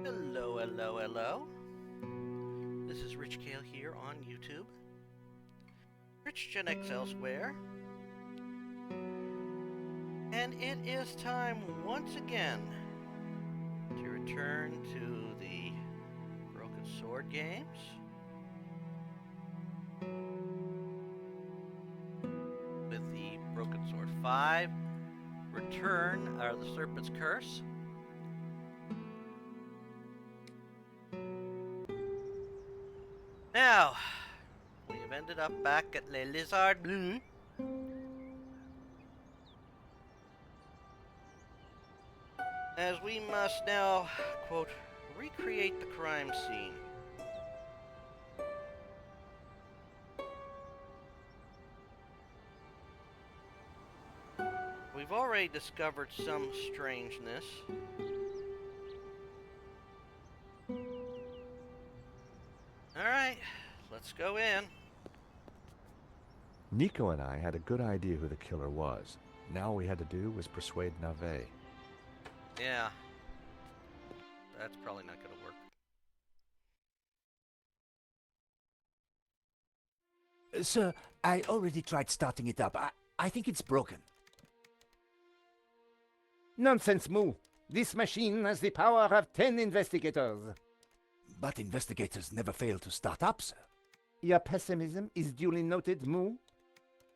Hello, hello, hello. This is Rich Kale here on YouTube. Rich Gen X elsewhere. And it is time once again to return to the Broken Sword games. With the Broken Sword 5, Return, or the Serpent's Curse. Now, we have ended up back at Le Lizard Bleu. As we must now, quote, recreate the crime scene. We've already discovered some strangeness. Alright, let's go in. Nico and I had a good idea who the killer was. Now all we had to do was persuade Nave. Yeah. That's probably not gonna work. Sir, I already tried starting it up. I think it's broken. Nonsense, Moo. This machine has the power of 10 investigators. But investigators never fail to start up, sir. Your pessimism is duly noted, Moo.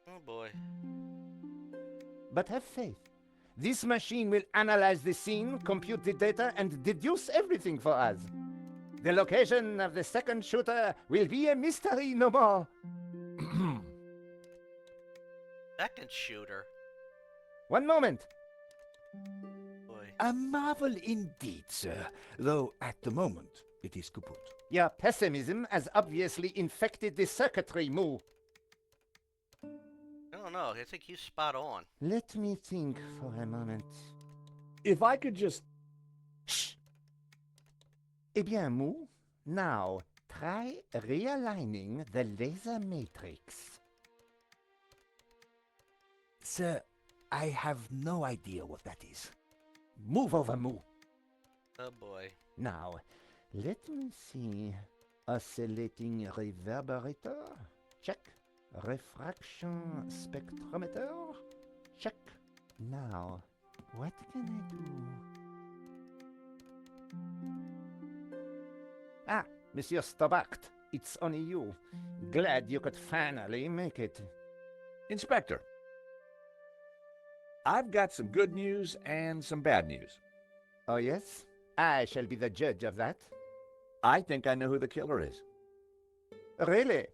Oh boy. But have faith. This machine will analyze the scene, compute the data, and deduce everything for us. The location of the second shooter will be a mystery no more. Second shooter. One moment. Boy. A marvel indeed, sir. Though at the moment, it is kaput. Your pessimism has obviously infected the circuitry, Moo. I don't know, I think he's spot on. Let me think for a moment. If I could just... Shh! Eh bien, Moo, now try realigning the laser matrix. Sir, I have no idea what that is. Move over, Moo. Oh boy. Now, let me see. Oscillating reverberator? Check. Refraction spectrometer? Check. Now, what can I do? Ah, Monsieur Stobart, it's only you. Glad you could finally make it. Inspector, I've got some good news and some bad news. Oh, yes? I shall be the judge of that. I think I know who the killer is. Really?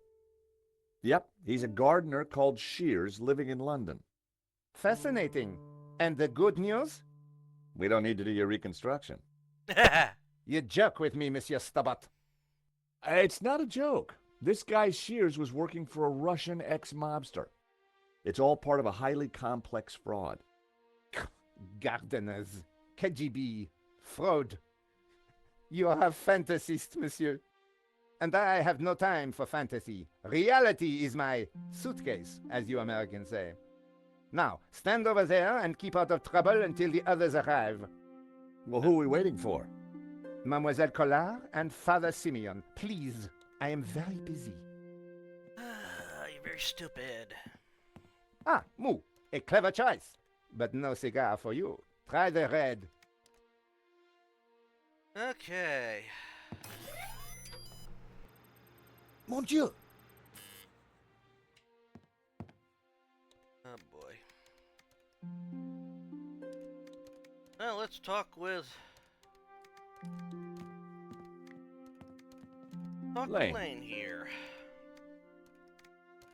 Yep, he's a gardener called Shears living in London. Fascinating. And the good news? We don't need to do your reconstruction. You joke with me, Monsieur Stobart. It's not a joke. This guy Shears was working for a Russian ex-mobster. It's all part of a highly complex fraud. Gardeners, KGB, fraud. You are a fantasist, monsieur. And I have no time for fantasy. Reality is my suitcase, as you Americans say. Now, stand over there and keep out of trouble until the others arrive. Well, who are we waiting for? Mademoiselle Collard and Father Simeon. Please, I am very busy. You're very stupid. Ah, Moo, a clever choice. But no cigar for you. Try the red. Okay. Mon Dieu! Oh boy. Well, let's talk with... Lane. Lane here.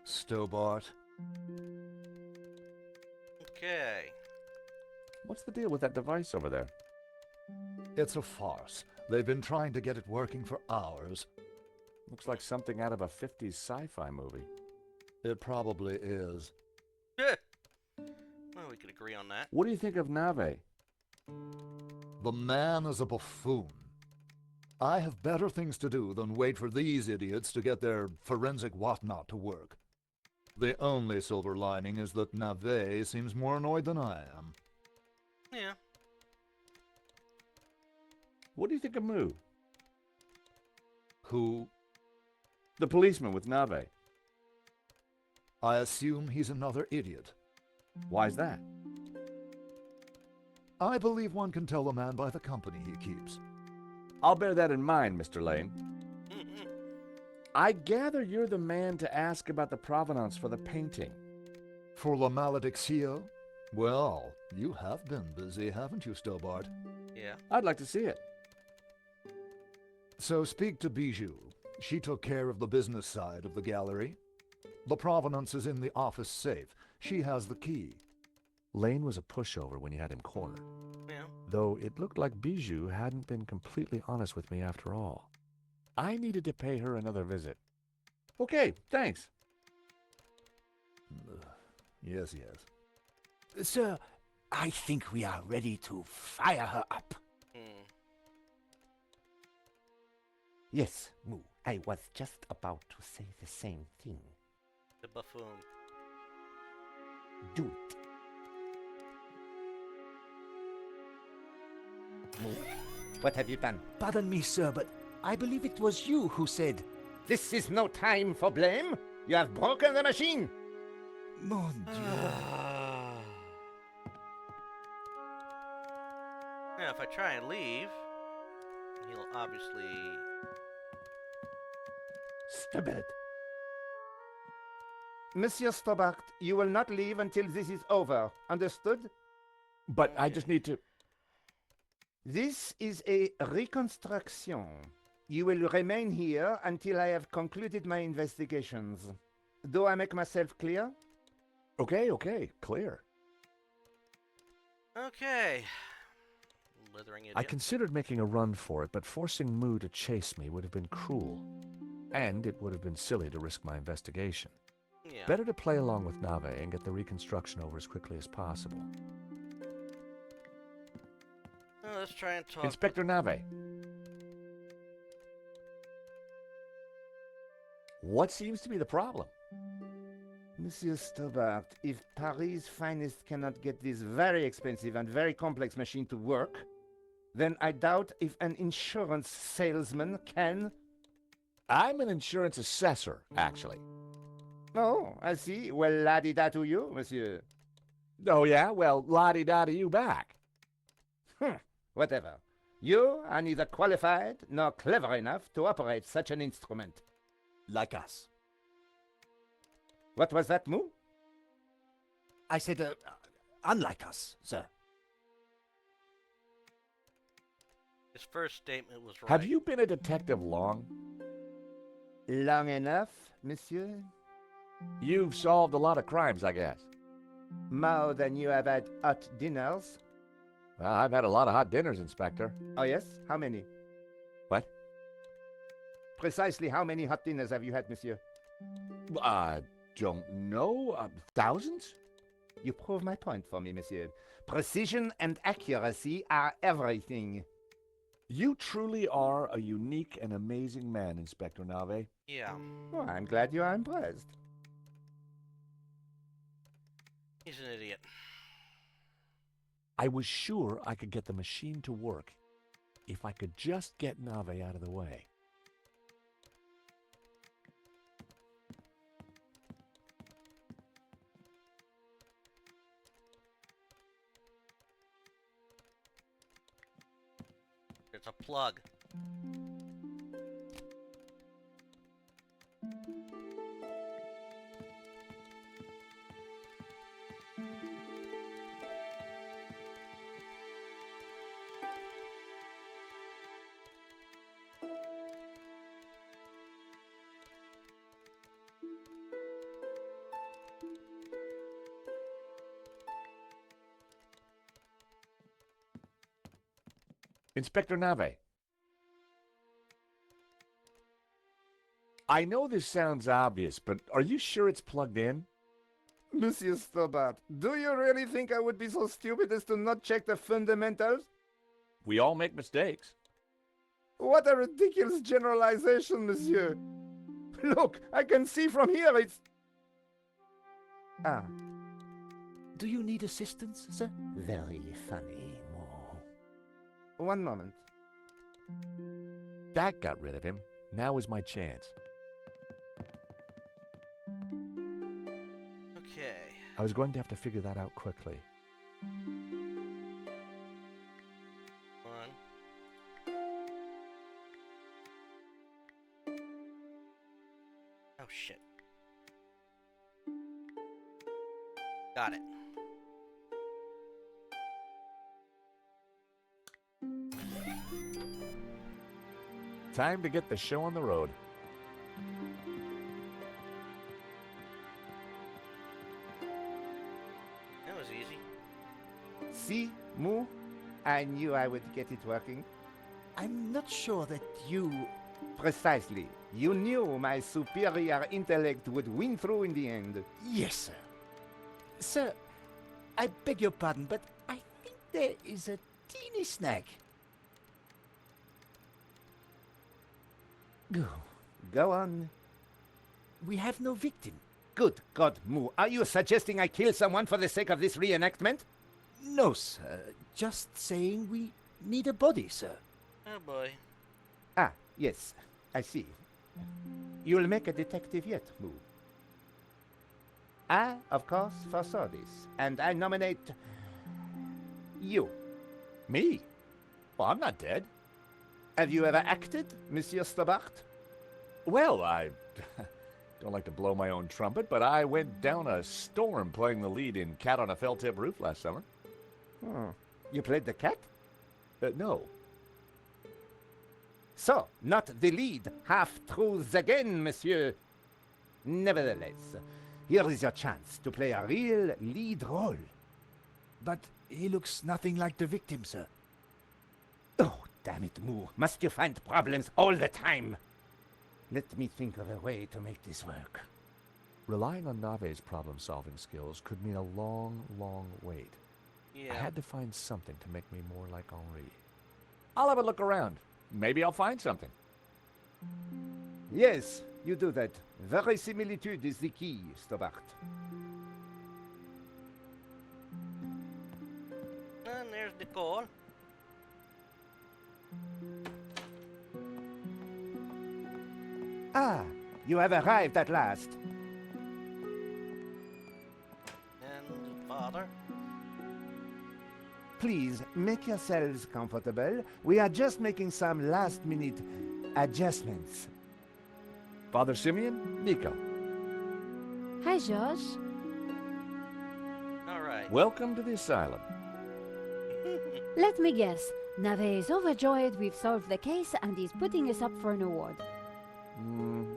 Stobart. Okay. What's the deal with that device over there? It's a farce. They've been trying to get it working for hours. Looks like something out of a 50s sci-fi movie. It probably is. Well, we could agree on that. What do you think of Nave? The man is a buffoon. I have better things to do than wait for these idiots to get their forensic whatnot to work. The only silver lining is that Nave seems more annoyed than I am. Yeah. What do you think of Moo? Who? The policeman with Nave. I assume he's another idiot. Why's that? I believe one can tell a man by the company he keeps. I'll bear that in mind, Mr. Lane. I gather you're the man to ask about the provenance for the painting. For La Maledictio? Well, you have been busy, haven't you, Stobart? Yeah. I'd like to see it. So speak to Bijou. She took care of the business side of the gallery. The provenance is in the office safe. She has the key. Lane was a pushover when you had him cornered. Yeah. Though it looked like Bijou hadn't been completely honest with me after all. I needed to pay her another visit. Okay, thanks. Yes. Sir, I think we are ready to fire her up. Hmm. Yes, Moo. I was just about to say the same thing. The buffoon. Do it. Moo, what have you done? Pardon me, sir, but I believe it was you who said, This is no time for blame. You have broken the machine. Mon Dieu. Now, if I try and leave, he'll obviously... Stubborn. Monsieur Stobart, you will not leave until this is over. Understood? But I just need to... This is a reconstruction. You will remain here until I have concluded my investigations. Do I make myself clear? Okay, clear. Okay. Blithering idiot. I considered making a run for it, but forcing Moo to chase me would have been cruel. And it would have been silly to risk my investigation. Yeah. Better to play along with Nave and get the reconstruction over as quickly as possible. Well, let's try and talk. Inspector Nave. What seems to be the problem? Monsieur Stobart, if Paris' finest cannot get this very expensive and very complex machine to work, then I doubt if an insurance salesman can. I'm an insurance assessor, actually. Oh, I see. Well, la-di-da to you, monsieur. Oh, yeah? Well, la-di-da to you back. Whatever. You are neither qualified nor clever enough to operate such an instrument. Like us. What was that, Moo? I said, unlike us, sir. His first statement was right. Have you been a detective long? Long enough, monsieur? You've solved a lot of crimes, I guess. More than you have had hot dinners? Well, I've had a lot of hot dinners, Inspector. Oh, yes? How many? What? Precisely how many hot dinners have you had, monsieur? Don't know. Thousands? You prove my point for me, monsieur. Precision and accuracy are everything. You truly are a unique and amazing man, Inspector Nave. Yeah. Well, I'm glad you are impressed. He's an idiot. I was sure I could get the machine to work if I could just get Nave out of the way. There's a plug. Inspector Nave. I know this sounds obvious, but are you sure it's plugged in? Monsieur Stobart, do you really think I would be so stupid as to not check the fundamentals? We all make mistakes. What a ridiculous generalization, monsieur. Look, I can see from here it's... Ah, Do you need assistance, sir? very funny, Mo. One moment. That got rid of him. Now is my chance. Okay. I was going to have to figure that out quickly. One. Oh, shit. Got it. Time to get the show on the road. That was easy. See, Moo? I knew I would get it working. I'm not sure that you... Precisely. You knew my superior intellect would win through in the end. Yes, sir. Sir, I beg your pardon, but I think there is a teeny snag. Go on. We have no victim. Good God, Moo. Are you suggesting I kill someone for the sake of this reenactment? No, sir. Just saying we need a body, sir. Oh, boy. Ah, yes. I see. You'll make a detective yet, Moo. I, of course, foresaw this, and I nominate you. Me? Well, I'm not dead. Have you ever acted, Monsieur Stobart? Well, I don't like to blow my own trumpet, but I went down a storm playing the lead in Cat on a Felt-Tip Roof last summer. You played the cat? No. So, not the lead. Half-truths again, monsieur. Nevertheless, here is your chance to play a real lead role. But he looks nothing like the victim, sir. Oh, damn it, Moo. Must you find problems all the time? Let me think of a way to make this work. Relying on Nave's problem-solving skills could mean a long, long wait. Yeah. I had to find something to make me more like Henri. I'll have a look around. Maybe I'll find something. Yes, you do that. Verisimilitude is the key, Stobart. And there's the call. Ah, you have arrived at last. And father. Please, make yourselves comfortable. We are just making some last-minute adjustments. Father Simeon, Nico. Hi, George. All right. Welcome to the asylum. Let me guess. Nave is overjoyed we've solved the case and he's putting us up for an award.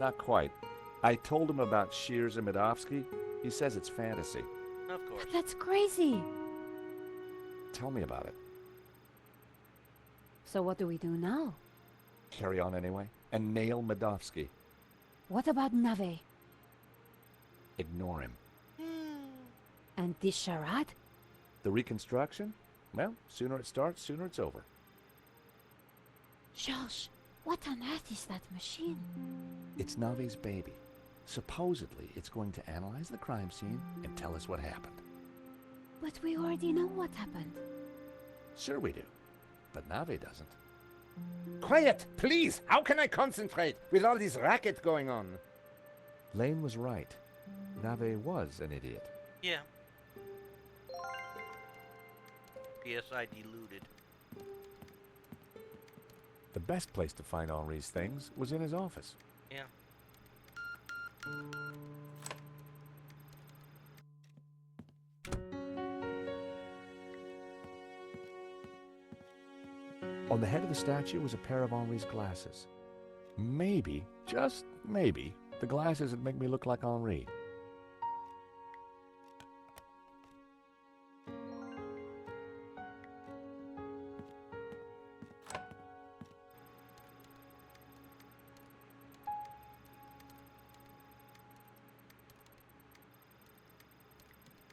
Not quite. I told him about Shears and Medovsky. He says it's fantasy. Of course. But that's crazy. Tell me about it. So what do we do now? Carry on anyway, and nail Medovsky. What about Nave? Ignore him. And this charade? The reconstruction? Well, sooner it starts, sooner it's over. George, what on earth is that machine? It's Nave's baby. Supposedly, it's going to analyze the crime scene and tell us what happened. But we already know what happened. Sure we do, but Nave doesn't. Quiet, please! How can I concentrate with all this racket going on? Lane was right. Nave was an idiot. Yeah. Yes, I deluded. The best place to find Henri's things was in his office. Yeah. On the head of the statue was a pair of Henri's glasses. Maybe, just maybe, the glasses would make me look like Henri.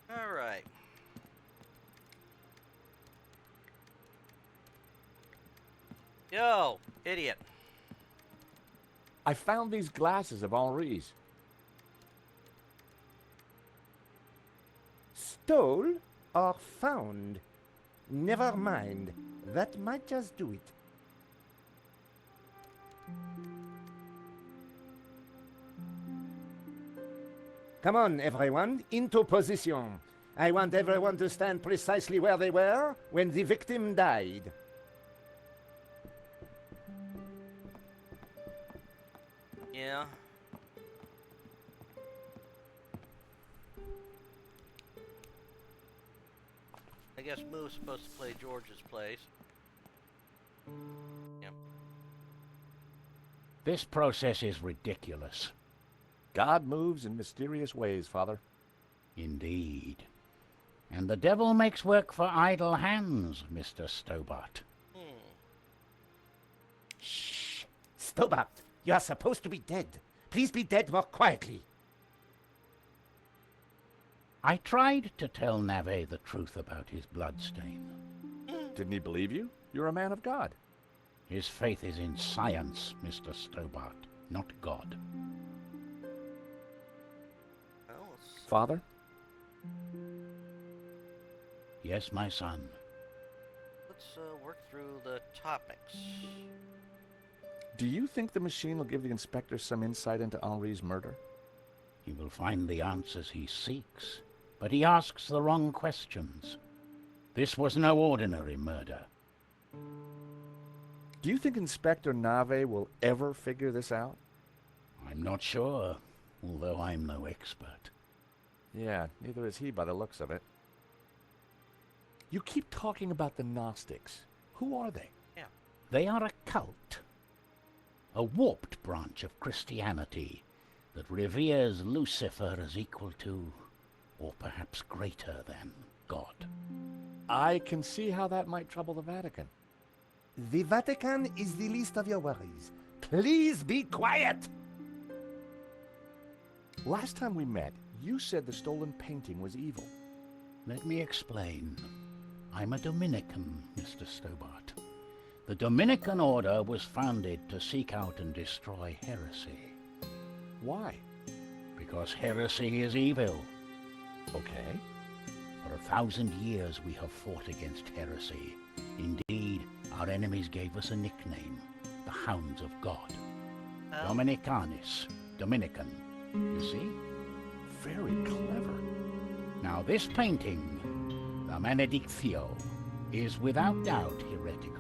All right. Yo, idiot. I found these glasses of Henri's. Stole or found? Never mind. That might just do it. Come on, everyone, into position. I want everyone to stand precisely where they were when the victim died. Yeah. I guess Moo's supposed to play George's place. Yep. This process is ridiculous. God moves in mysterious ways, Father. Indeed. And the devil makes work for idle hands, Mr. Stobart. Shh! Stobart, you are supposed to be dead. Please be dead more quietly. I tried to tell Nave the truth about his bloodstain. Didn't he believe you? You're a man of God. His faith is in science, Mr. Stobart, not God. Well, let's Father? Yes, my son. work through the topics. Do you think the machine will give the inspector some insight into Henri's murder? He will find the answers he seeks, but he asks the wrong questions. This was no ordinary murder. Do you think Inspector Nave will ever figure this out? I'm not sure, although I'm no expert. Yeah, neither is he by the looks of it. You keep talking about the Gnostics. Who are they? They are a cult, a warped branch of Christianity that reveres Lucifer as equal to, or perhaps greater than, God. I can see how that might trouble the Vatican. The Vatican is the least of your worries. Please be quiet! Last time we met, you said the stolen painting was evil. Let me explain. I'm a Dominican, Mr. Stobart. The Dominican order was founded to seek out and destroy heresy. Why? Because heresy is evil. Okay. For 1,000 years we have fought against heresy. Indeed, our enemies gave us a nickname, the Hounds of God. Dominicanis, Dominican, you see? Very clever. Now this painting, the Benedictio, is without doubt heretical.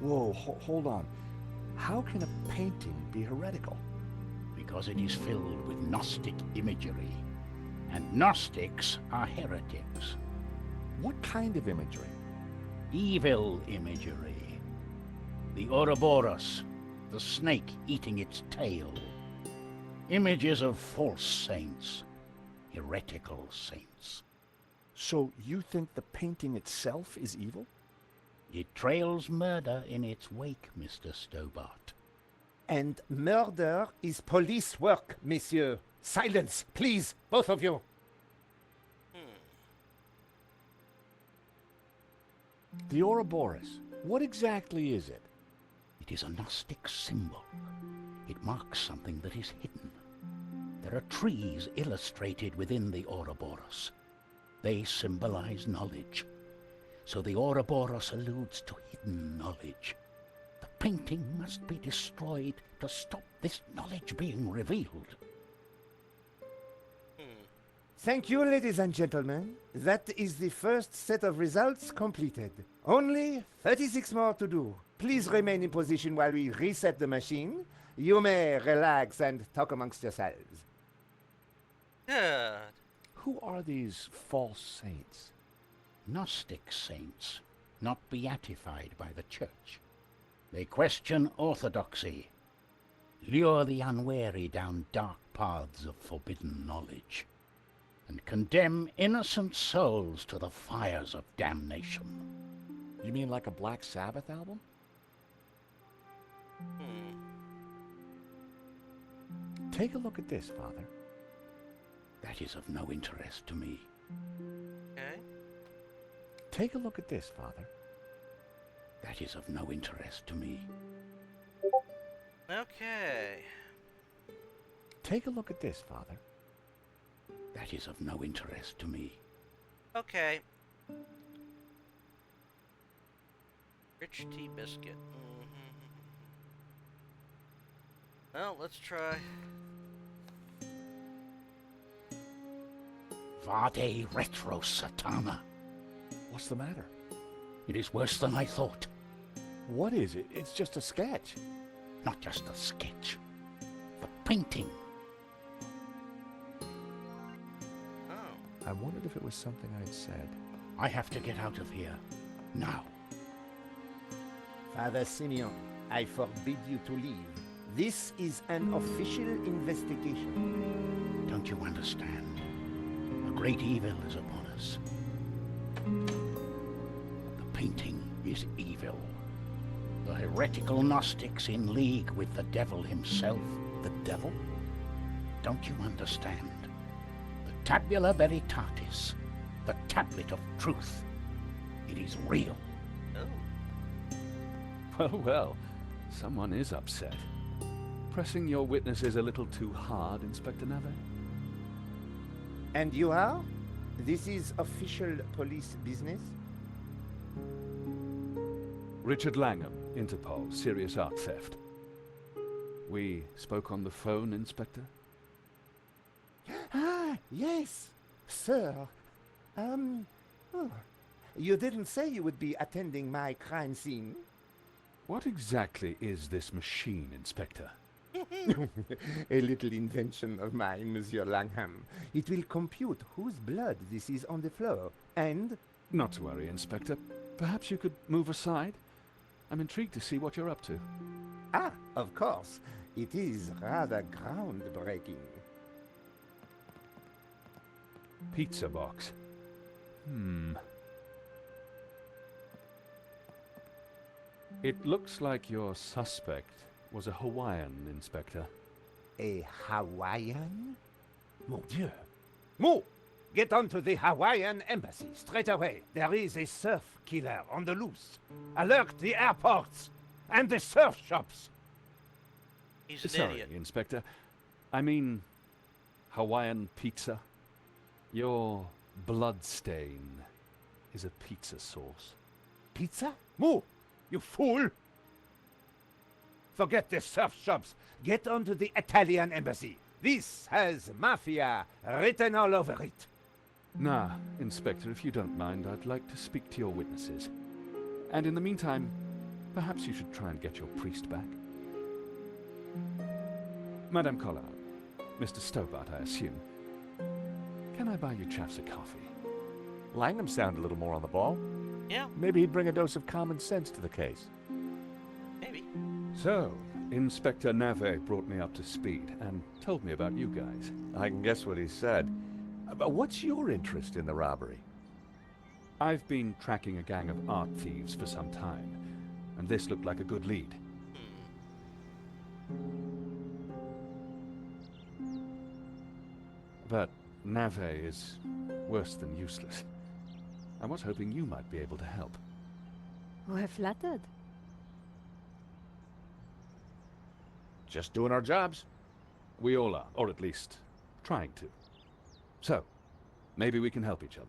Whoa, hold on. How can a painting be heretical? Because it is filled with Gnostic imagery. And Gnostics are heretics. What kind of imagery? Evil imagery. The Ouroboros, the snake eating its tail. Images of false saints, heretical saints. So you think the painting itself is evil? It trails murder in its wake, Mr. Stobart. And murder is police work, monsieur. Silence, please, both of you. The Ouroboros. What exactly is it? It is a Gnostic symbol. It marks something that is hidden. There are trees illustrated within the Ouroboros. They symbolize knowledge. So the Ouroboros alludes to hidden knowledge. The painting must be destroyed to stop this knowledge being revealed. Thank you, ladies and gentlemen. That is the first set of results completed. Only 36 more to do. Please remain in position while we reset the machine. You may relax and talk amongst yourselves. Good. Who are these false saints? Gnostic saints, not beatified by the Church. They question orthodoxy, lure the unwary down dark paths of forbidden knowledge, and condemn innocent souls to the fires of damnation. You mean like a Black Sabbath album? Take a look at this, Father. That is of no interest to me. Okay. Take a look at this, Father. That is of no interest to me. Okay. Take a look at this, Father. That is of no interest to me. Okay. Rich tea biscuit. Well, let's try. Vade retro satana. What's the matter? It is worse than I thought. What is it? It's just a sketch. Not just a sketch. The painting. Oh. I wondered if it was something I'd said. I have to get out of here. Now. Father Simeon, I forbid you to leave. This is an official investigation. Don't you understand? A great evil is upon us. The painting is evil. The heretical Gnostics in league with the devil himself. The devil? Don't you understand? The tabula veritatis, the tablet of truth. It is real. Oh. Well, well, someone is upset. Pressing your witnesses a little too hard, Inspector Nave? And you are? This is official police business? Richard Langham, Interpol, serious art theft. We spoke on the phone, Inspector? Ah, yes, sir. Oh, you didn't say you would be attending my crime scene. What exactly is this machine, Inspector? A little invention of mine, Monsieur Langham. It will compute whose blood this is on the floor, and... Not to worry, Inspector. Perhaps you could move aside? I'm intrigued to see what you're up to. Ah, of course. It is rather groundbreaking. Pizza box. It looks like your suspect was a Hawaiian, Inspector. A Hawaiian? Mon Dieu. Move! Get on to the Hawaiian embassy straight away. There is a surf killer on the loose. Alert the airports and the surf shops. He's an Sorry, idiot. Inspector. I mean, Hawaiian pizza. Your blood stain is a pizza sauce. Pizza? Move! You fool! Forget the surf shops. Get on to the Italian embassy. This has mafia written all over it. Nah, Inspector, if you don't mind, I'd like to speak to your witnesses. And in the meantime, perhaps you should try and get your priest back. Madame Collard, Mr. Stobart, I assume. Can I buy you chaps a coffee? Langham sounded a little more on the ball. Yeah, Maybe he'd bring a dose of common sense to the case. maybe. So, Inspector Nave brought me up to speed and told me about you guys. I can guess what he said. But what's your interest in the robbery? I've been tracking a gang of art thieves for some time, and this looked like a good lead. But Nave is worse than useless. I was hoping you might be able to help. We're flattered. Just doing our jobs. We all are, or at least trying to. So, maybe we can help each other.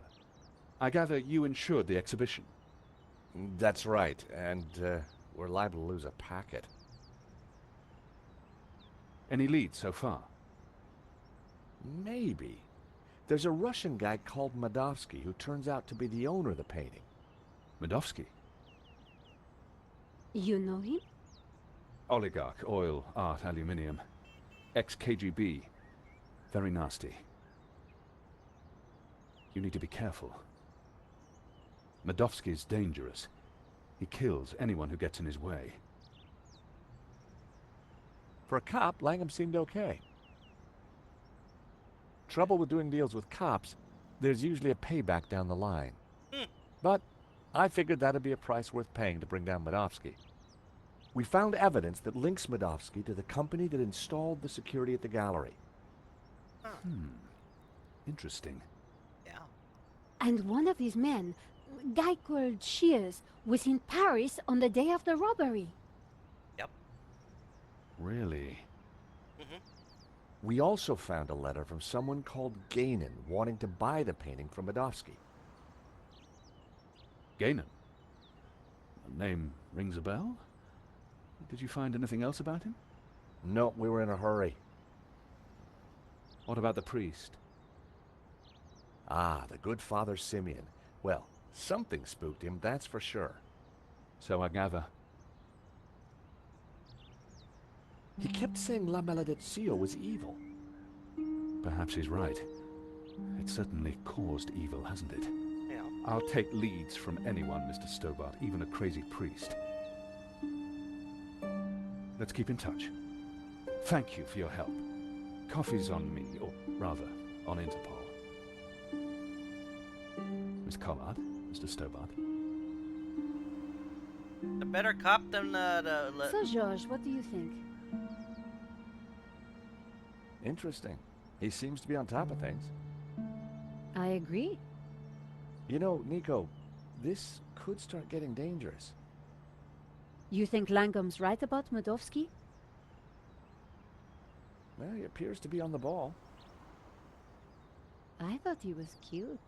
I gather you insured the exhibition. That's right, and we're liable to lose a packet. Any leads so far? Maybe. There's a Russian guy called Madovsky who turns out to be the owner of the painting. Madovsky? You know him? Oligarch, oil, art, aluminium. Ex-KGB. Very nasty. You need to be careful. Madovsky's dangerous. He kills anyone who gets in his way. For a cop, Langham seemed okay. Trouble with doing deals with cops, there's usually a payback down the line. But I figured that'd be a price worth paying to bring down Madovsky. We found evidence that links Madovsky to the company that installed the security at the gallery. Interesting. Yeah. And one of his men, a guy called Shears, was in Paris on the day of the robbery. Yep. Really? We also found a letter from someone called Gainan wanting to buy the painting from Madovsky. Gainan? The name rings a bell? Did you find anything else about him? No, we were in a hurry. What about the priest? Ah, the good Father Simeon. Well, something spooked him, that's for sure. So I gather. He kept saying La Maledizio was evil. Perhaps he's right. It certainly caused evil, hasn't it? Yeah. I'll take leads from anyone, Mr. Stobart, even a crazy priest. Let's keep in touch. Thank you for your help. Coffee's on me, or rather, on Interpol. Miss Collard, Mr. Stobart. A better cop than the... So, George, what do you think? Interesting. He seems to be on top of things. I agree. You know, Nico, this could start getting dangerous. You think Langham's right about Medovsky? Well, he appears to be on the ball. I thought he was cute.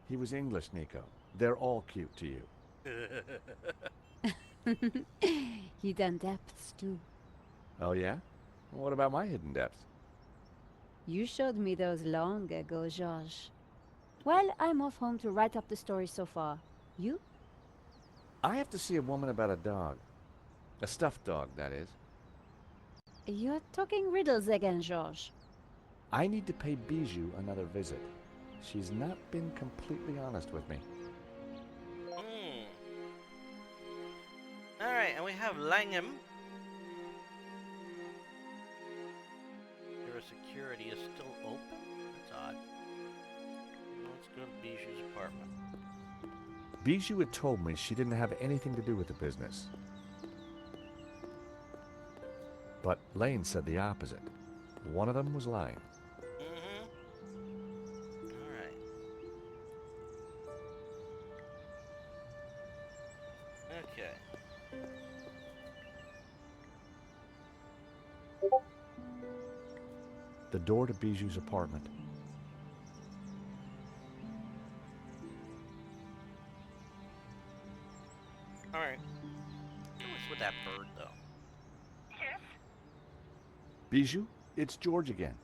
He was English, Nico. They're all cute to you. He done depths too. Oh, yeah? What about my hidden depths? You showed me those long ago, George. Well, I'm off home to write up the story so far. You? I have to see a woman about a dog. A stuffed dog, that is. You're talking riddles again, George. I need to pay Bijou another visit. She's not been completely honest with me. Alright, and we have Langham. Your security is still open? That's odd. Let's go to Bijou's apartment. Bijou had told me she didn't have anything to do with the business. But Lane said the opposite. One of them was lying. Alright. Okay. The door to Bijou's apartment. Alright. What's with that bird, though? Bijou, it's George again.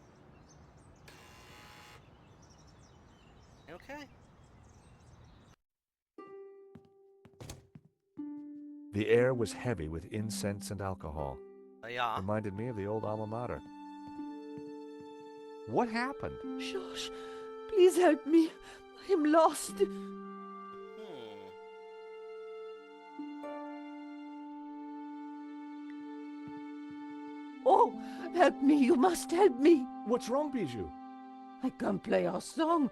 Okay. The air was heavy with incense and alcohol. Yeah. Reminded me of the old alma mater. What happened? George, please help me. I am lost. Oh, help me. You must help me. What's wrong, Bijou? I can't play our song.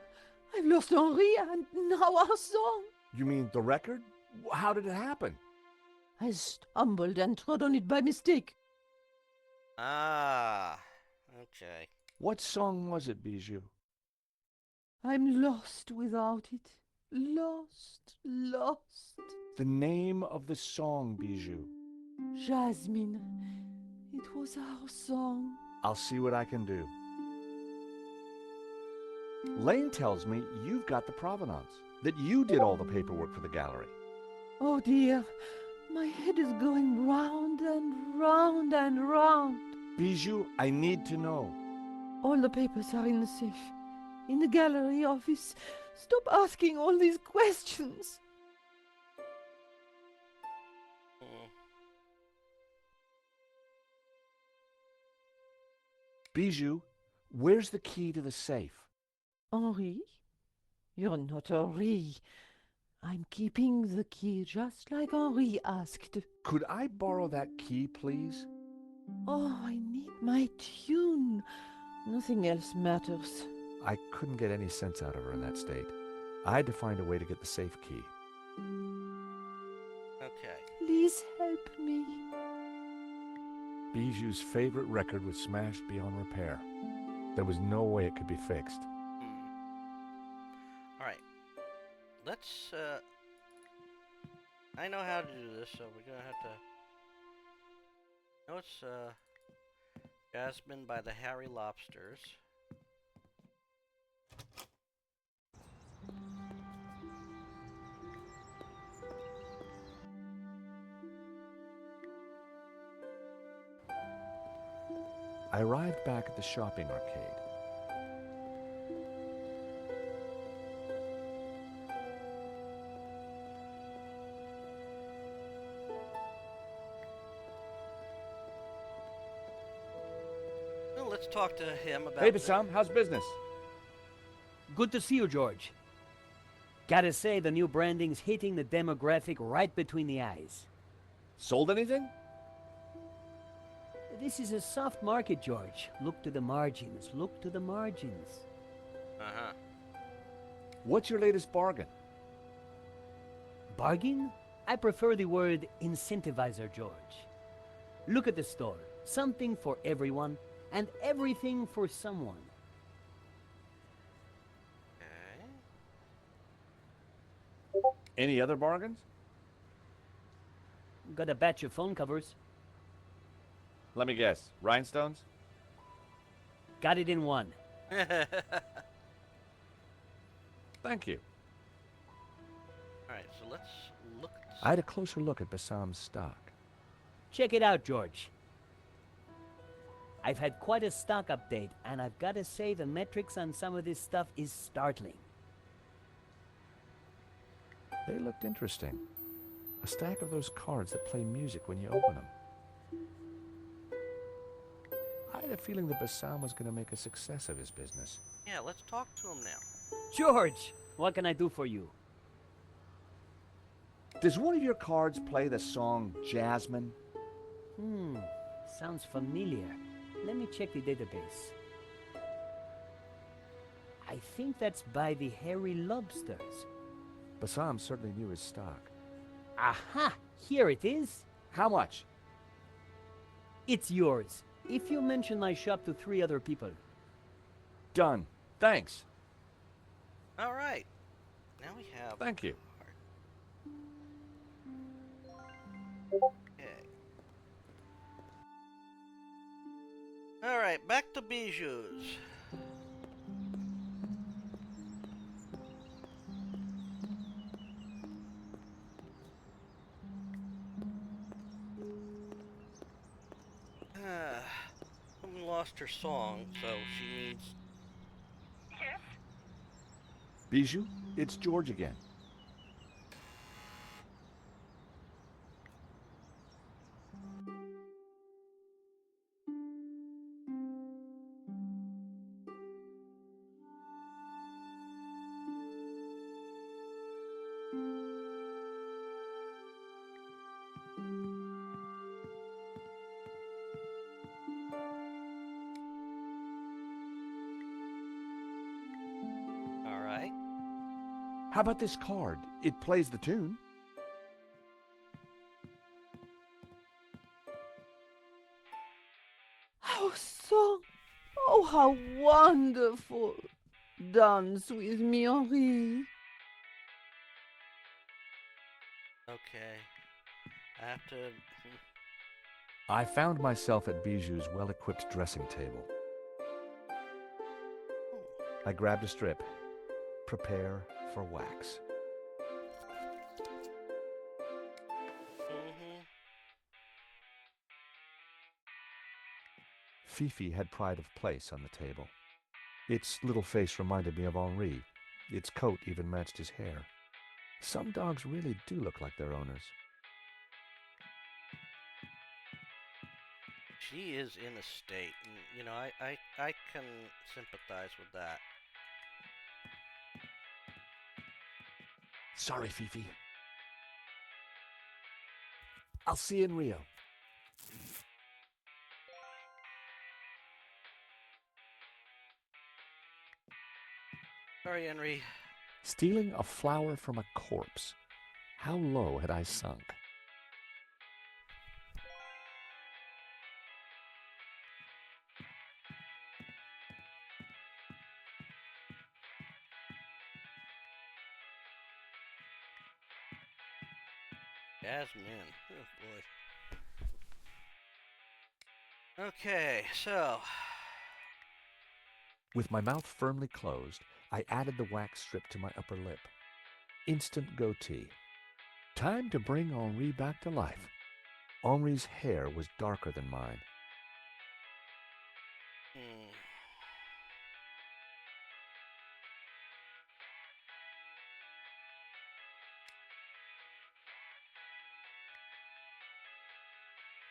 I've lost Henri and now our song. You mean the record? How did it happen? I stumbled and trod on it by mistake. Ah. Okay. What song was it, Bijou? I'm lost without it. Lost, lost. The name of the song, Bijou. Jasmine. It was our song. I'll see what I can do. Lane tells me you've got the provenance, that you did all the paperwork for the gallery. Oh dear, my head is going round and round and round. Bijou, I need to know. All the papers are in the safe, in the gallery office. Stop asking all these questions. Bijou, where's the key to the safe? Henri? You're not Henri. I'm keeping the key just like Henri asked. Could I borrow that key, please? Oh, I need my tune. Nothing else matters. I couldn't get any sense out of her in that state. I had to find a way to get the safe key. Okay. Please help me. Bijou's favorite record was smashed beyond repair. There was no way it could be fixed. Alright. Let's, I know how to do this, so we're gonna have to... No, it's, Jasmine by the Harry Lobsters. I arrived back at the shopping arcade. Well, let's talk to him about Hey, Bassam, how's business? Good to see you, George. Gotta say, the new branding's hitting the demographic right between the eyes. Sold anything? This is a soft market, George. Look to the margins. Look to the margins. Uh-huh. What's your latest bargain? Bargain? I prefer the word incentivizer, George. Look at the store. Something for everyone, and everything for someone. Okay. Any other bargains? Got a batch of phone covers. Let me guess. Rhinestones? Got it in one. Thank you. Alright, so let's look at I had a closer look at Bassam's stock. Check it out, George. I've had quite a stock update, and I've got to say the metrics on some of this stuff is startling. They looked interesting. A stack of those cards that play music when you open them. I had a feeling that Bassam was going to make a success of his business. Yeah, let's talk to him now. George, what can I do for you? Does one of your cards play the song Jasmine? Sounds familiar. Let me check the database. I think that's by the Hairy Lobsters. Bassam certainly knew his stock. Aha! Here it is. How much? It's yours, if you mention my shop to 3 other people. Done. Thanks. Alright. Now we have... Thank you. Okay. Alright, back to bijoux. Woman lost her song, so she needs... Bijou, it's George again. Alright. How about this card? It plays the tune. How so? Oh, how wonderful! Dance with me, Henri. Okay. I have to... I found myself at Bijou's well-equipped dressing table. I grabbed a strip. Prepare for wax. Fifi had pride of place on the table. Its little face reminded me of Henri. Its coat even matched his hair. Some dogs really do look like their owners. She is in a state, and, you know, I can sympathize with that. Sorry, Fifi. I'll see you in Rio. Sorry, Henry. Stealing a flower from a corpse. How low had I sunk? Jasmine. Oh, boy. Okay, so... With my mouth firmly closed, I added the wax strip to my upper lip. Instant goatee. Time to bring Henri back to life. Henri's hair was darker than mine.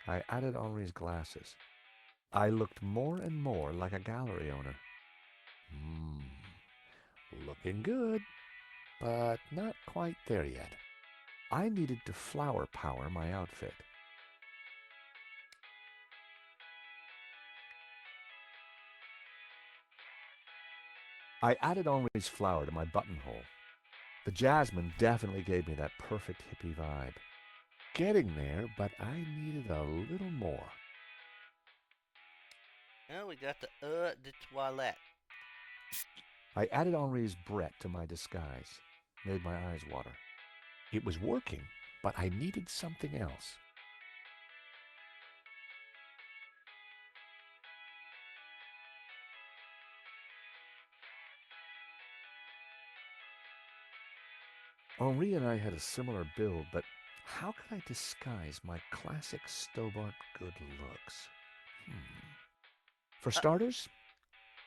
I added Henri's glasses. I looked more and more like a gallery owner. Looking good, but not quite there yet. I needed to flower power my outfit. I added Henri's flower to my buttonhole. The jasmine definitely gave me that perfect hippie vibe. Getting there, but I needed a little more. Well, we got the de toilette. I added Henri's Brett to my disguise. Made my eyes water. It was working, but I needed something else. Henri and I had a similar build, but how could I disguise my classic Stobart good looks? For starters,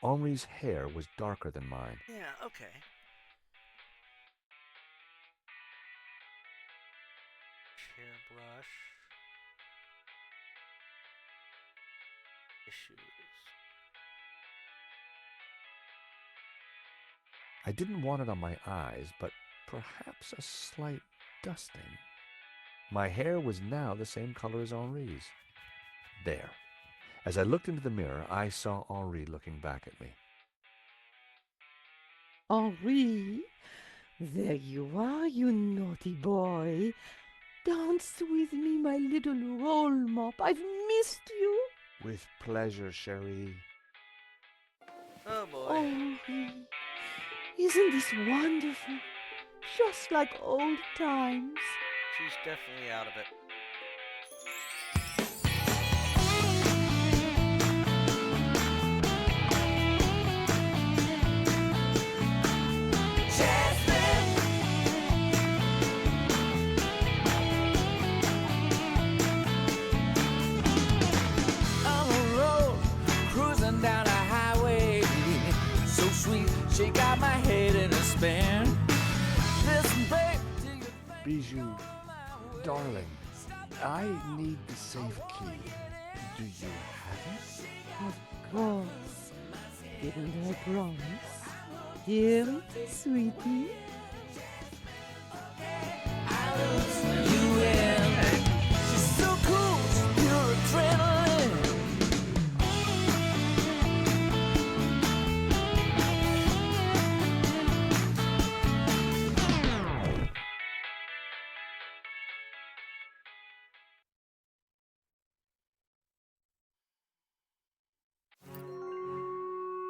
Henri's hair was darker than mine. Yeah, okay. Hairbrush. Issues. I didn't want it on my eyes, but perhaps a slight dusting. My hair was now the same color as Henri's. There. As I looked into the mirror, I saw Henri looking back at me. Henri, there you are, you naughty boy. Dance with me, my little roll mop. I've missed you. With pleasure, chérie. Oh boy. Henri, isn't this wonderful? Just like old times. She's definitely out of it. She got my head in a spin. Listen, babe, do you think Bijou, darling, I need the safe key. Do you have it? Of course. Didn't I promise? Here it is, sweetie. you in? She's so cool, she's pure adrenaline.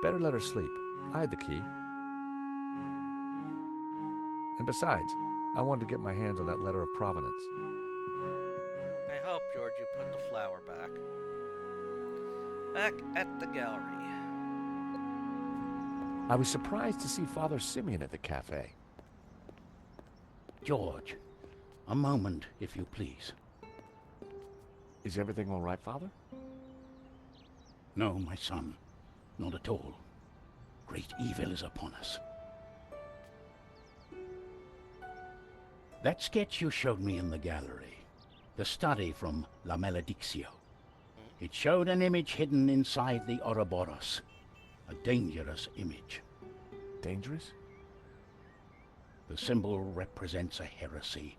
Better let her sleep. I had the key. And besides, I wanted to get my hands on that letter of provenance. I hope, George, you put the flower back. Back at the gallery. I was surprised to see Father Simeon at the cafe. George, a moment, if you please. Is everything all right, Father? No, my son. Not at all. Great evil is upon us. That sketch you showed me in the gallery, the study from La Maledictio, it showed an image hidden inside the Ouroboros. A dangerous image. Dangerous? The symbol represents a heresy,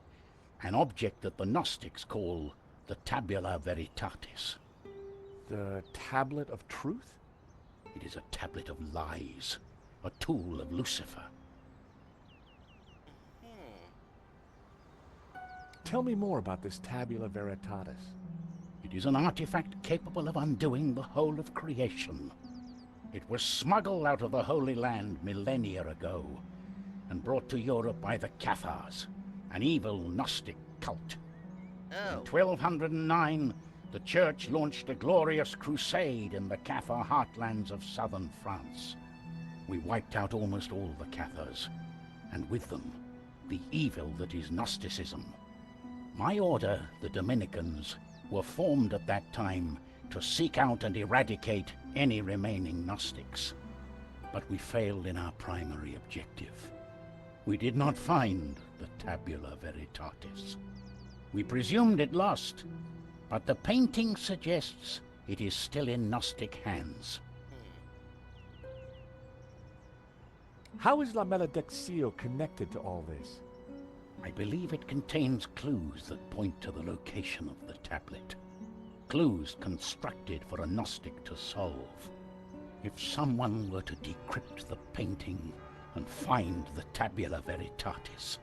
an object that the Gnostics call the Tabula Veritatis. The Tablet of Truth? It is a tablet of lies, a tool of Lucifer. Tell me more about this Tabula Veritatis. It is an artifact capable of undoing the whole of creation. It was smuggled out of the Holy Land millennia ago and brought to Europe by the Cathars, an evil Gnostic cult. Oh. In 1209, the Church launched a glorious crusade in the Cathar heartlands of southern France. We wiped out almost all the Cathars, and with them, the evil that is Gnosticism. My order, the Dominicans, were formed at that time to seek out and eradicate any remaining Gnostics. But we failed in our primary objective. We did not find the Tabula Veritatis. We presumed it lost, But the painting suggests it is still in Gnostic hands. How is La Maledictio connected to all this? I believe it contains clues that point to the location of the tablet. Clues constructed for a Gnostic to solve. If someone were to decrypt the painting and find the Tabula Veritatis,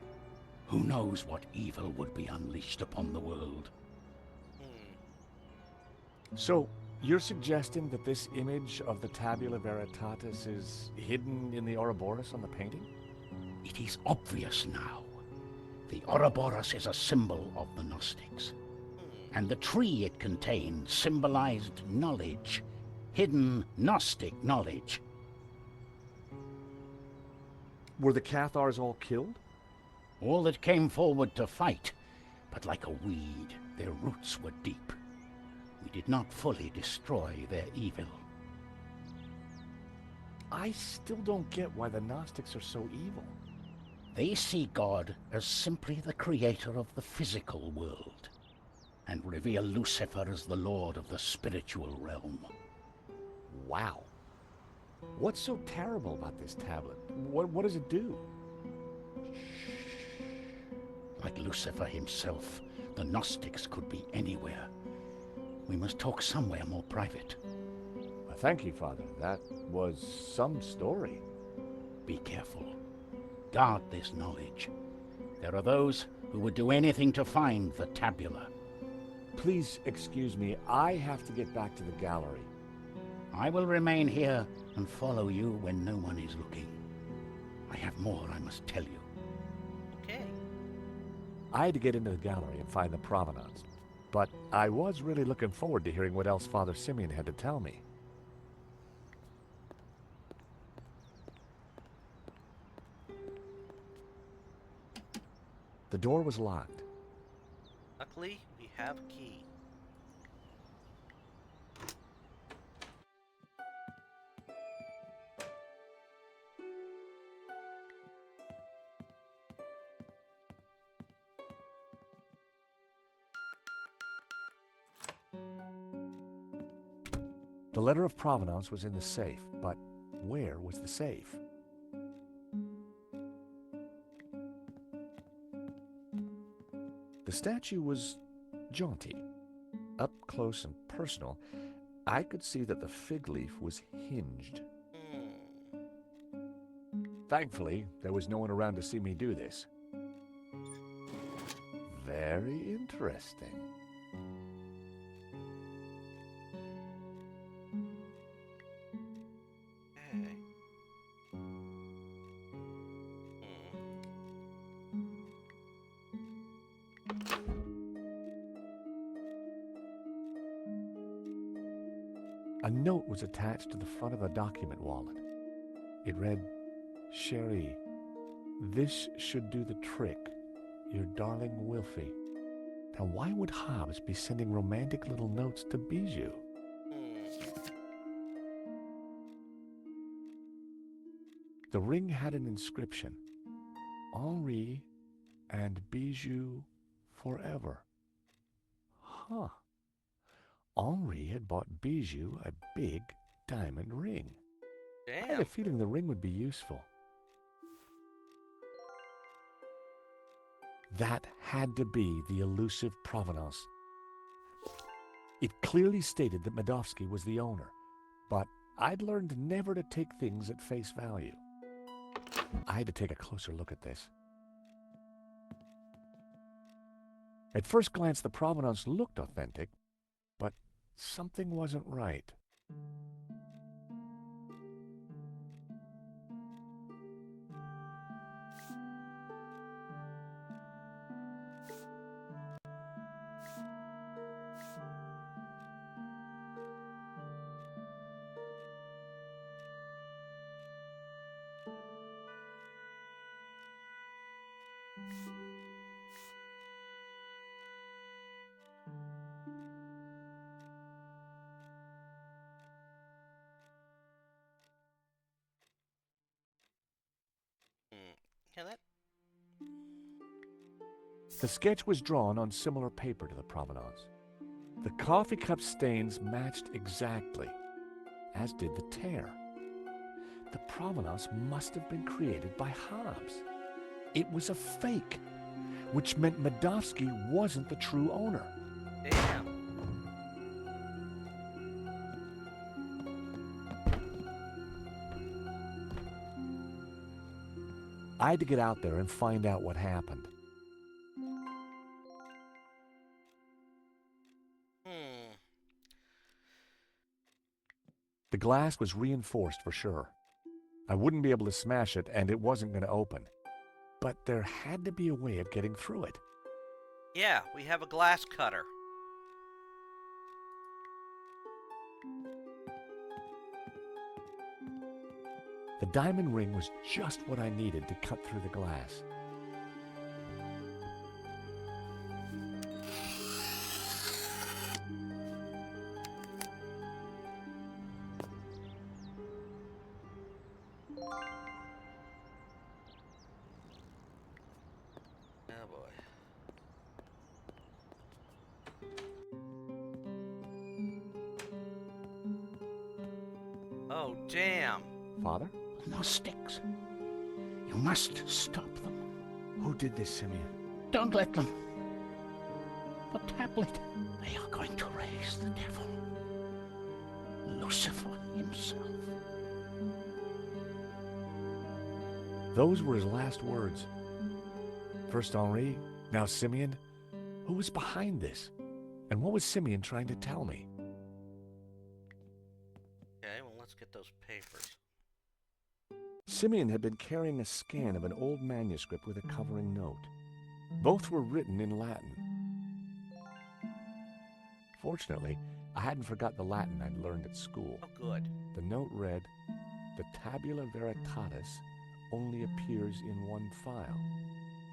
who knows what evil would be unleashed upon the world? So, you're suggesting that this image of the Tabula Veritatis is hidden in the Ouroboros on the painting? It is obvious now. The Ouroboros is a symbol of the Gnostics, and the tree it contained symbolized knowledge, hidden Gnostic knowledge. Were the Cathars all killed? All that came forward to fight, but like a weed, their roots were deep. We did not fully destroy their evil. I still don't get why the Gnostics are so evil. They see God as simply the creator of the physical world, and revere Lucifer as the lord of the spiritual realm. Wow. What's so terrible about this tablet? What does it do? Like Lucifer himself, the Gnostics could be anywhere. We must talk somewhere more private. Thank you, Father. That was some story. Be careful. Guard this knowledge. There are those who would do anything to find the tabula. Please excuse me. I have to get back to the gallery. I will remain here and follow you when no one is looking. I have more I must tell you. Okay. I had to get into the gallery and find the provenance, but I was really looking forward to hearing what else Father Simeon had to tell me. The door was locked. Luckily, we have a key. The letter of provenance was in the safe, but where was the safe? The statue was jaunty. Up close and personal, I could see that the fig leaf was hinged. Thankfully, there was no one around to see me do this. Very interesting. Okay. A note was attached to the front of the document wallet. It read, "Cherie, this should do the trick. Your darling Wilfie." Now, why would Hobbs be sending romantic little notes to Bijou? The ring had an inscription, "Henri and Bijou forever." Huh. Henri had bought Bijou a big diamond ring. I had a Damn. feeling the ring would be useful. That had to be the elusive provenance. It clearly stated that Medovsky was the owner, but I'd learned never to take things at face value. I had to take a closer look at this. At first glance, the provenance looked authentic, but something wasn't right. Yeah, that. The sketch was drawn on similar paper to the provenance. The coffee cup stains matched exactly, as did the tear. The provenance must have been created by Hobbs. It was a fake, which meant Medovsky wasn't the true owner. Damn. I had to get out there and find out what happened. The glass was reinforced for sure. I wouldn't be able to smash it, and it wasn't going to open. But there had to be a way of getting through it. Yeah, we have a glass cutter. The diamond ring was just what I needed to cut through the glass. Oh boy. Oh, damn. Father? Gnostics. You must stop them. Who did this, Simeon? Don't let them. The tablet. They are going to raise the devil. Lucifer himself. Those were his last words. First Henri, now Simeon. Who was behind this? And what was Simeon trying to tell me? Okay, well, let's get those papers. Simeon had been carrying a scan of an old manuscript with a covering note. Both were written in Latin. Fortunately, I hadn't forgot the Latin I'd learned at school. Oh, good. The note read, "The tabula veritatis only appears in one file.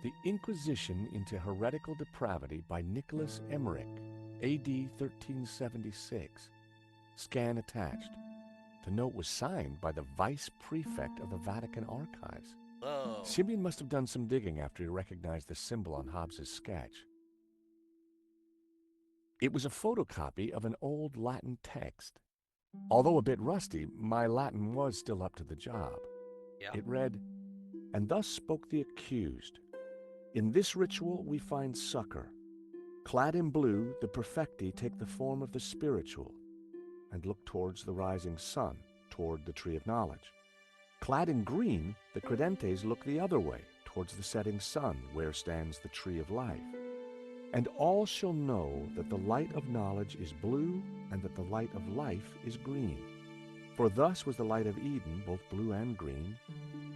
The Inquisition into Heretical Depravity by Nicholas Emmerich, A.D. 1376. Scan attached." The note was signed by the Vice Prefect of the Vatican Archives. Whoa. Simeon must have done some digging after he recognized the symbol on Hobbs's sketch. It was a photocopy of an old Latin text. Although a bit rusty, my Latin was still up to the job. Yeah. It read, "And thus spoke the accused. In this ritual we find succor. Clad in blue, the perfecti take the form of the spiritual and look towards the rising sun, toward the tree of knowledge. Clad in green, the credentes look the other way, towards the setting sun, where stands the tree of life. And all shall know that the light of knowledge is blue, and that the light of life is green. For thus was the light of Eden, both blue and green,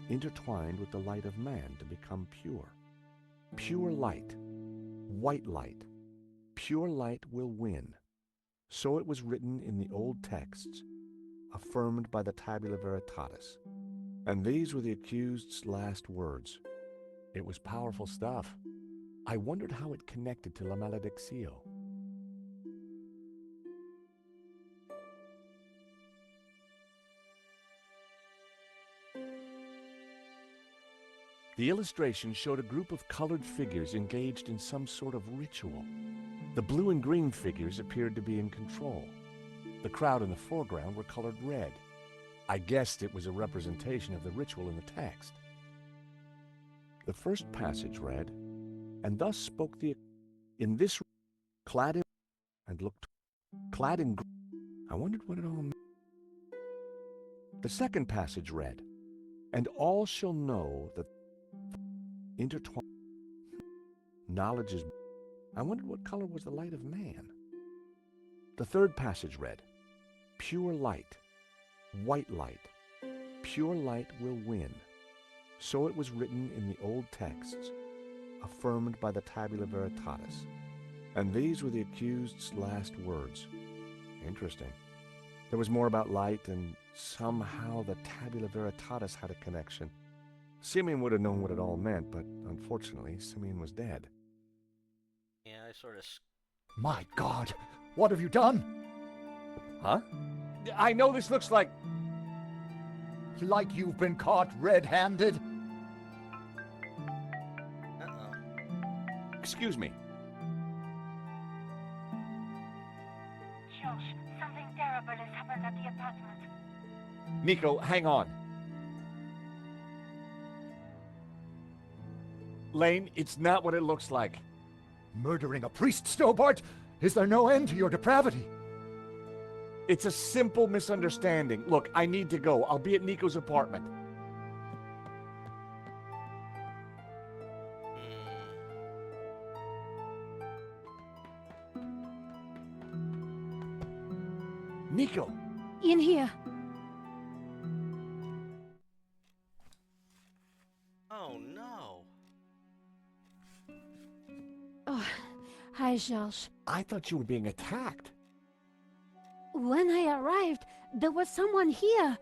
intertwined with the light of man to become pure. Pure light, white light, pure light will win. So it was written in the old texts, affirmed by the tabula veritatis. And these were the accused's last words. It was powerful stuff. I wondered how it connected to La Maledictio. The illustration showed a group of colored figures engaged in some sort of ritual. The blue and green figures appeared to be in control. The crowd in the foreground were colored red. I guessed it was a representation of the ritual in the text. The first passage read, "And thus spoke the in this clad in and looked clad in green." I wondered what it all meant. The second passage read, "And all shall know that intertwined knowledge is." I wondered what color was the light of man. The third passage read, "Pure light, white light, pure light will win." So it was written in the old texts, affirmed by the tabula veritatis. And these were the accused's last words. Interesting. There was more about light, and somehow the tabula veritatis had a connection. Simeon would have known what it all meant, but unfortunately, Simeon was dead. Yeah, I sort of... My God, what have you done? Huh? I know this looks like... Like you've been caught red-handed? Uh-oh. Excuse me. Nico, hang on. Lane, it's not what it looks like. Murdering a priest, Snowbart? Is there no end to your depravity? It's a simple misunderstanding. Look, I need to go. I'll be at Nico's apartment. Nico! In here. Oh no. Oh, hi, George. I thought you were being attacked. When I arrived, there was someone here.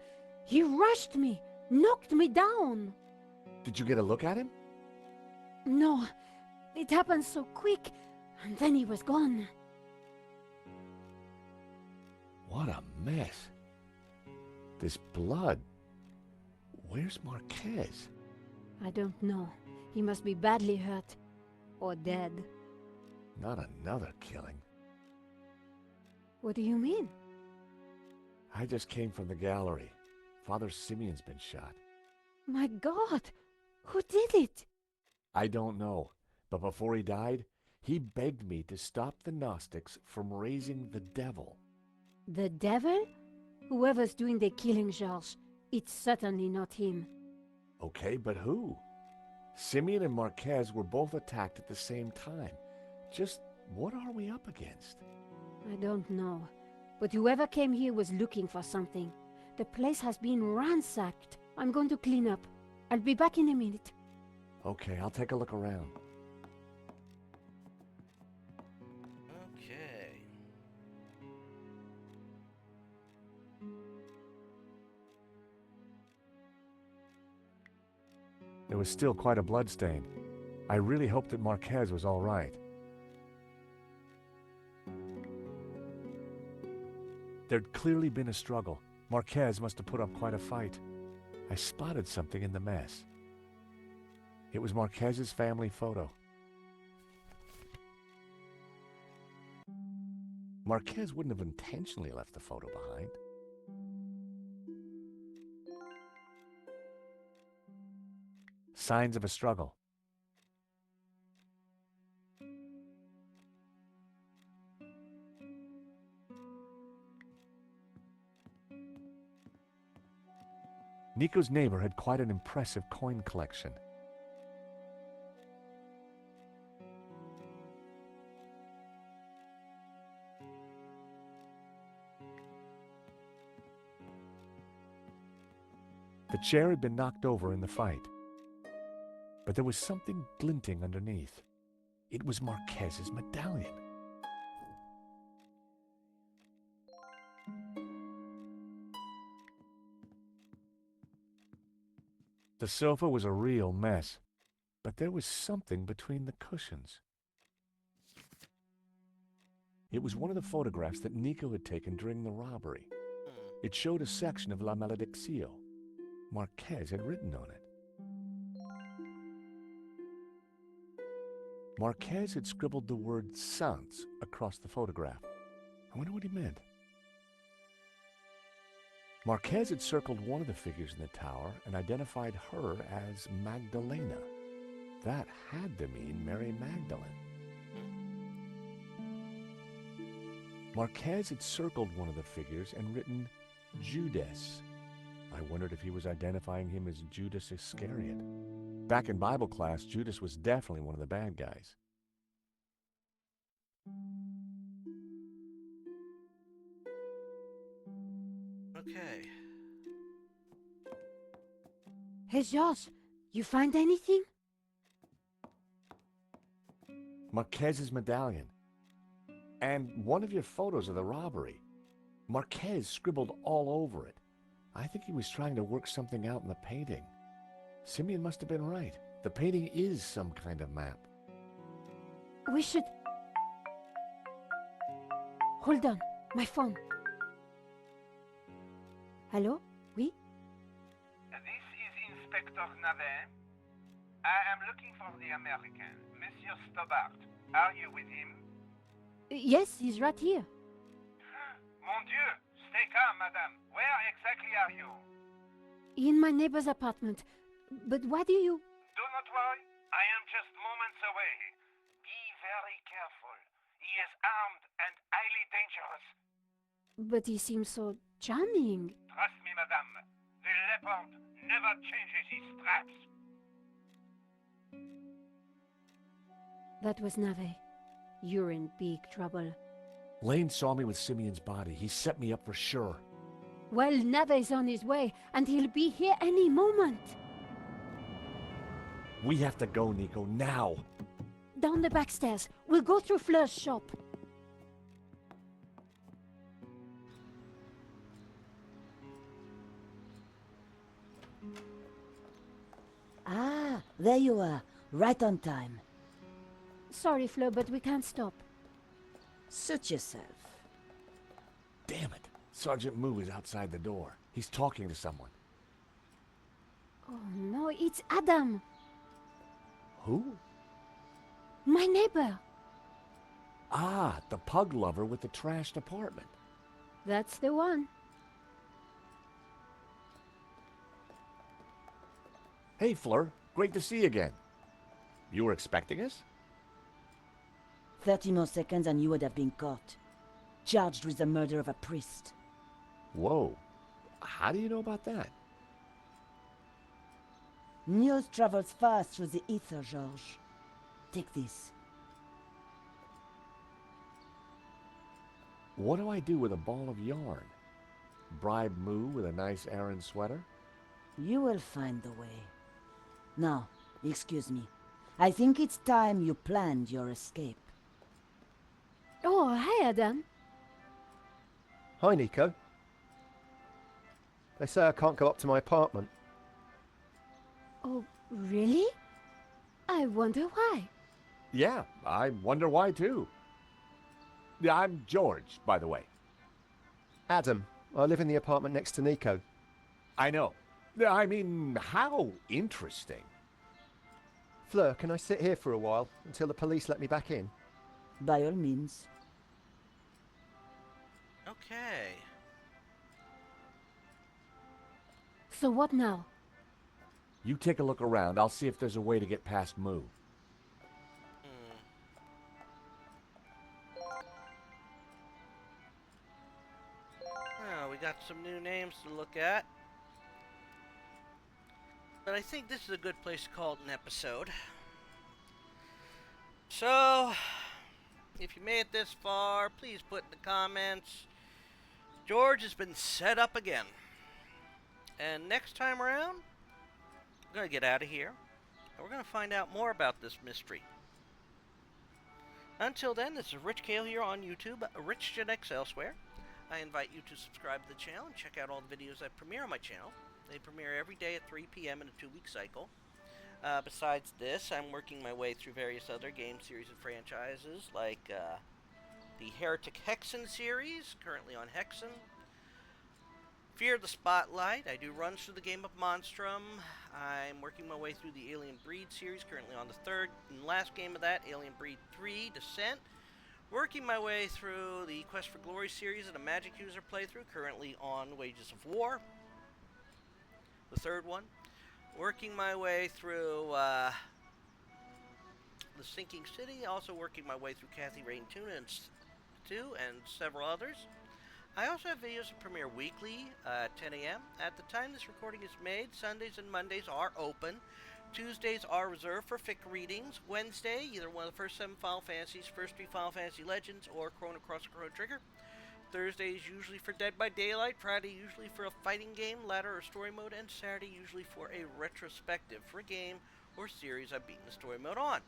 He rushed me, knocked me down. Did you get a look at him? No, it happened so quick, and then he was gone. What a mess. This blood. Where's Marquez? I don't know. He must be badly hurt. Or dead. Not another killing. What do you mean? I just came from the gallery. Father Simeon's been shot. My God! Who did it? I don't know, but before he died, he begged me to stop the Gnostics from raising the devil. The devil? Whoever's doing the killing, Georges, it's certainly not him. Okay, but who? Simeon and Marquez were both attacked at the same time. Just what are we up against? I don't know, but whoever came here was looking for something. The place has been ransacked. I'm going to clean up. I'll be back in a minute. Okay, I'll take a look around. Okay. There was still quite a bloodstain. I really hoped that Marquez was all right. There'd clearly been a struggle. Marquez must have put up quite a fight. I spotted something in the mess. It was Marquez's family photo. Marquez wouldn't have intentionally left the photo behind. Signs of a struggle. Nico's neighbor had quite an impressive coin collection. The chair had been knocked over in the fight, but there was something glinting underneath. It was Marquez's medallion. The sofa was a real mess, but there was something between the cushions. It was one of the photographs that Nico had taken during the robbery. It showed a section of La Malediccio. Marquez had written on it. Marquez had scribbled the word Sans across the photograph. I wonder what he meant. Marquez had circled one of the figures in the tower and identified her as Magdalena. That had to mean Mary Magdalene. Marquez had circled one of the figures and written Judas. I wondered if he was identifying him as Judas Iscariot. Back in Bible class, Judas was definitely one of the bad guys. Okay. Hey, Georges, you find anything? Marquez's medallion. And one of your photos of the robbery. Marquez scribbled all over it. I think he was trying to work something out in the painting. Simeon must have been right. The painting is some kind of map. We should... Hold on, my phone. Hello? Oui? This is Inspector Navet. I am looking for the American, Monsieur Stobart. Are you with him? Yes, he's right here. Mon Dieu! Stay calm, madame. Where exactly are you? In my neighbor's apartment. But why do you... Do not worry, I am just moments away. Be very careful. He is armed and highly dangerous. But he seems so charming. Trust me, madame. The leopard never changes his straps. That was Nave. You're in big trouble. Lane saw me with Simeon's body. He set me up for sure. Well, Nave's on his way, and he'll be here any moment. We have to go, Nico, now. Down the back stairs. We'll go through Fleur's shop. Ah, there you are. Right on time. Sorry, Fleur, but we can't stop. Suit yourself. Damn it. Sergeant Moo is outside the door. He's talking to someone. Oh no, it's Adam. Who? My neighbor. Ah, the pug lover with the trashed apartment. That's the one. Hey, Fleur. Great to see you again. You were expecting us? 30 more seconds and you would have been caught. Charged with the murder of a priest. Whoa. How do you know about that? News travels fast through the ether, Georges. Take this. What do I do with a ball of yarn? Bribe Moo with a nice Aran sweater? You will find the way. Now, excuse me. I think it's time you planned your escape. Oh, hi, Adam. Hi, Nico. They say I can't go up to my apartment. Oh, really? I wonder why. Yeah, I wonder why too. Yeah, I'm George, by the way. Adam, I live in the apartment next to Nico. I know. I mean, how interesting. Fleur, can I sit here for a while until the police let me back in? By all means. Okay. So what now? You take a look around. I'll see if there's a way to get past Moo. Oh, we got some new names to look at. But I think this is a good place to call it an episode. So, if you made it this far, please put in the comments, George has been set up again. And next time around, we're going to get out of here, and we're going to find out more about this mystery. Until then, this is Rich Kale here on YouTube, Rich Gen X elsewhere. I invite you to subscribe to the channel and check out all the videos that premiere on my channel. They premiere every day at 3 p.m. in a 2-week cycle. Besides this, I'm working my way through various other game series and franchises, like the Heretic Hexen series, currently on Hexen. Fear the Spotlight, I do runs through the game of Monstrum. I'm working my way through the Alien Breed series, currently on the third and last game of that, Alien Breed 3, Descent. Working my way through the Quest for Glory series and a Magic User playthrough, currently on Wages of War, the third one. Working my way through The Sinking City, also working my way through Kathy Rain 2 and several others. I also have videos that premiere weekly at 10 a.m. At the time this recording is made, Sundays and Mondays are open. Tuesdays are reserved for fic readings. Wednesday, either one of the first 7 Final Fantasies, first 3 Final Fantasy Legends, or Chrono Cross or Chrono Trigger. Thursday is usually for Dead by Daylight. Friday usually for a fighting game, ladder or story mode, and Saturday usually for a retrospective for a game or series I've beaten the story mode on.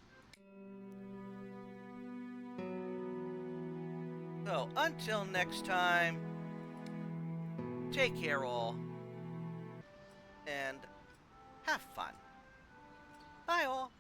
So, until next time, take care all, and have fun. Bye all.